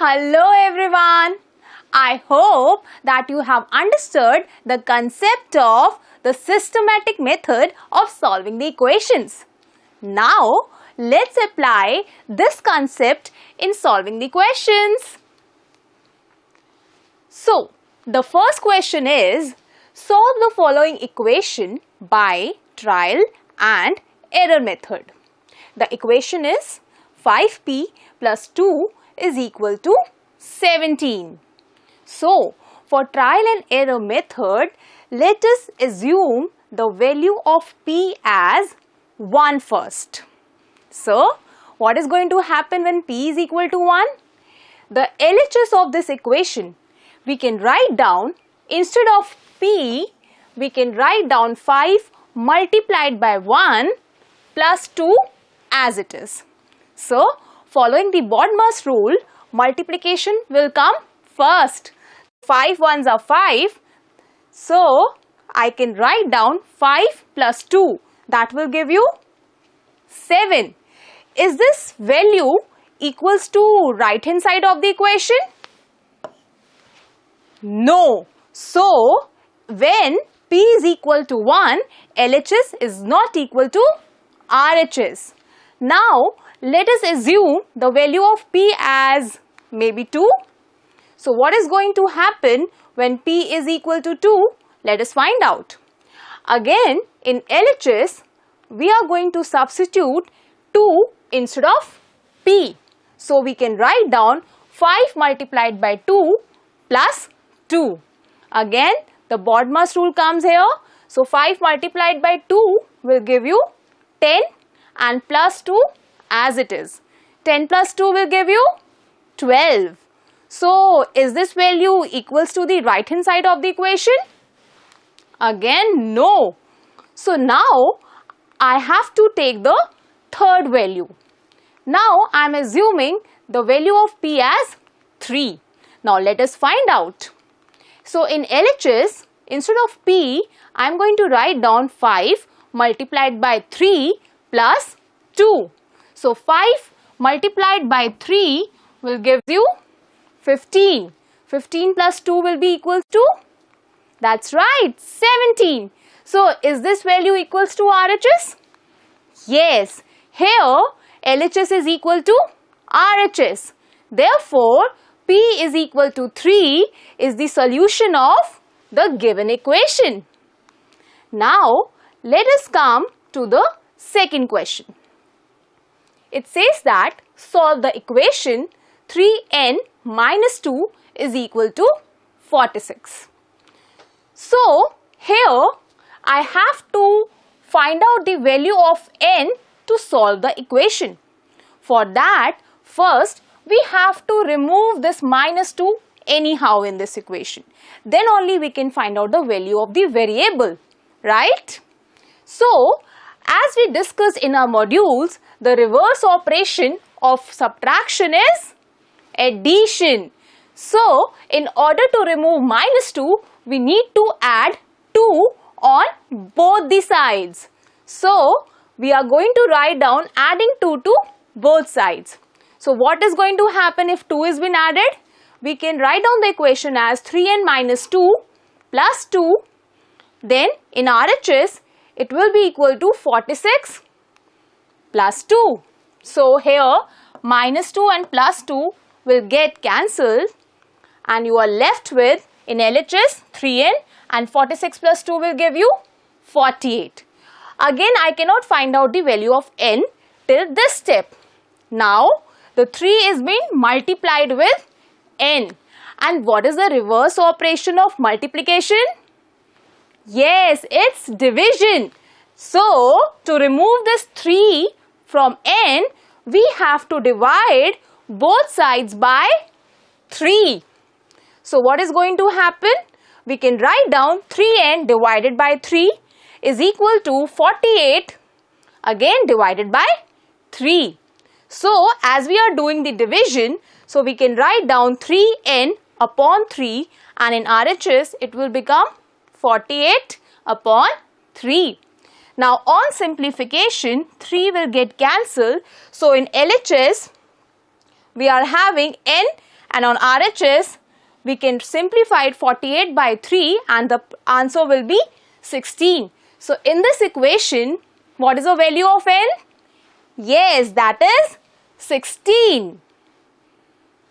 Hello everyone. I hope that you have understood the concept of the systematic method of solving the equations. Now, let's apply this concept in solving the questions. So, the first question is, solve the following equation by trial and error method. The equation is 5p plus 2 is equal to 17. So, for trial and error method, let us assume the value of p as 1 first. So, what is going to happen when p is equal to 1? The LHS of this equation, we can write down, instead of p, we can write down 5 multiplied by 1 plus 2 as it is. So, following the BODMAS rule, multiplication will come first. 5 ones are 5. So, I can write down 5 plus 2. That will give you 7. Is this value equals to right hand side of the equation? No. So, when p is equal to 1, LHS is not equal to RHS. Now, let us assume the value of p as maybe 2. So, what is going to happen when p is equal to 2? Let us find out. Again, in LHS, we are going to substitute 2 instead of p. So, we can write down 5 multiplied by 2 plus 2. Again, the BODMAS rule comes here. So, 5 multiplied by 2 will give you 10 and plus 2 as it is. 10 plus 2 will give you 12. So, is this value equals to the right hand side of the equation? Again, no. So, now I have to take the third value. Now, I am assuming the value of p as 3. Now, let us find out. So, in LHS, instead of p, I am going to write down 5 multiplied by 3 plus 2. So, 5 multiplied by 3 will give you 15. 15 plus 2 will be equal to? That's right, 17. So, is this value equals to RHS? Yes. Here, LHS is equal to RHS. Therefore, p is equal to 3 is the solution of the given equation. Now, let us come to the second question. It says that solve the equation 3n minus 2 is equal to 46. So, here I have to find out the value of n to solve the equation. For that, first we have to remove this minus 2 anyhow in this equation. Then only we can find out the value of the variable, right? So, as we discussed in our modules, the reverse operation of subtraction is addition. So, in order to remove minus 2, we need to add 2 on both the sides. So, we are going to write down adding 2 to both sides. So, what is going to happen if 2 is been added? We can write down the equation as 3n minus 2 plus 2. Then, in RHS, it will be equal to 46 plus 2. So, here minus 2 and plus 2 will get cancelled and you are left with, in LHS, 3n and 46 plus 2 will give you 48. Again, I cannot find out the value of n till this step. Now, the 3 is being multiplied with n. And what is the reverse operation of multiplication? Yes, it's division. So, to remove this 3 from n, we have to divide both sides by 3. So, what is going to happen? We can write down 3n divided by 3 is equal to 48 again divided by 3. So, as we are doing the division, so we can write down 3n upon 3 and in RHS it will become 48 upon 3. Now, on simplification, 3 will get cancelled. So, in LHS, we are having n and on RHS we can simplify it 48 by 3 and the answer will be 16. So in this equation, what is the value of n? Yes, that is 16.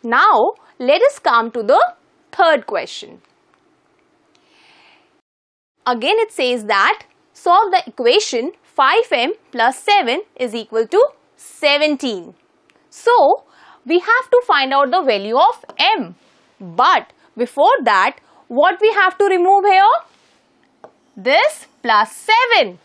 Now let us come to the third question. Again it says that solve the equation 5m plus 7 is equal to 17. So we have to find out the value of m. But before that, what we have to remove here? This plus 7.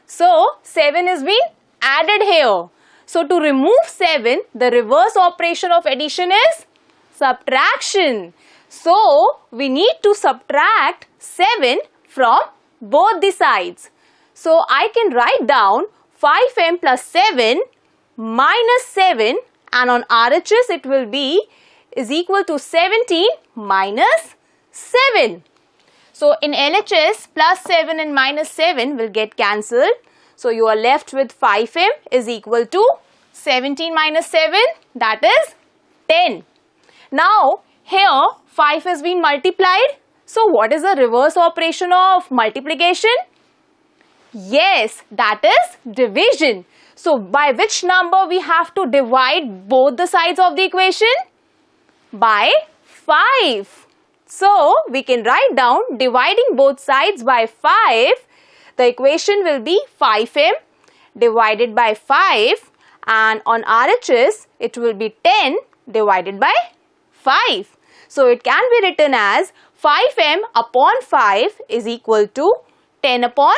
So 7 is being added here. So to remove 7, the reverse operation of addition is subtraction. So we need to subtract 7 from both the sides. So I can write down 5m plus 7 minus 7 and on RHS it will be is equal to 17 minus 7. So in LHS plus 7 and minus 7 will get cancelled. So you are left with 5m is equal to 17 minus 7, that is 10. Now here 5 has been multiplied. So what is the reverse operation of multiplication? Yes, that is division. So by which number we have to divide both the sides of the equation? By 5. So we can write down dividing both sides by 5. The equation will be 5m divided by 5 and on RHS it will be 10 divided by 5. So it can be written as 5m upon 5 is equal to 10 upon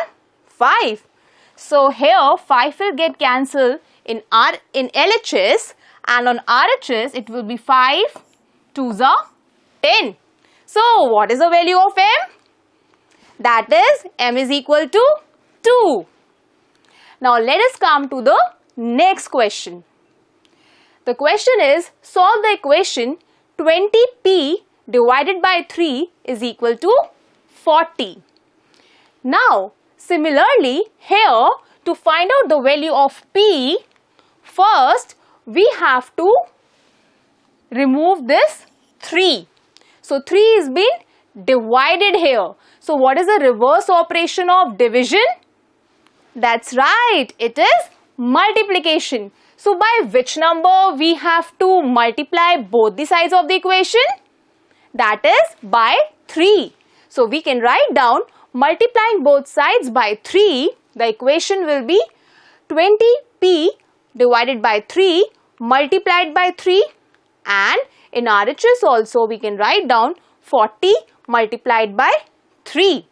5. So here 5 will get cancelled in LHS and on RHS it will be 5 2s are 10. So what is the value of m? That is m is equal to 2. Now let us come to the next question. The question is solve the equation 20p divided by 3 is equal to 40. Now similarly here to find out the value of p, first we have to remove this 3. So 3 is being divided here. So what is the reverse operation of division? That's right, it is multiplication. So by which number we have to multiply both the sides of the equation? That is by 3. So we can write down multiplying both sides by 3, the equation will be 20p divided by 3 multiplied by 3 and in RHS also we can write down 40 multiplied by 3.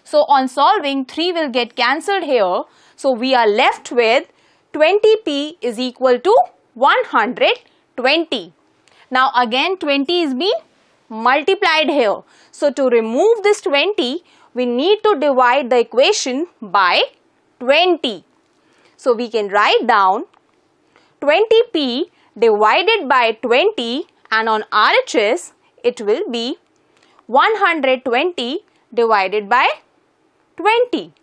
So on solving 3 will get cancelled here. So we are left with 20p is equal to 120. Now again 20 is being multiplied here. So to remove this 20 we need to divide the equation by 20. So we can write down 20p divided by 20 and on RHS it will be 120 divided by 20.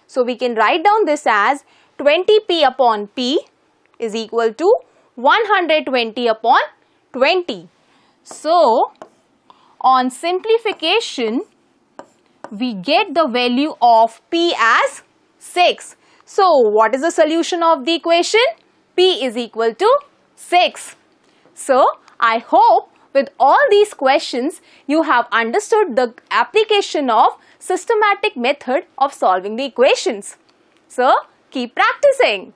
So we can write down this as 20p upon p is equal to 120 upon 20. So on simplification we get the value of p as 6. So what is the solution of the equation? P is equal to 6. So I hope with all these questions you have understood the application of systematic method of solving the equations. So keep practicing.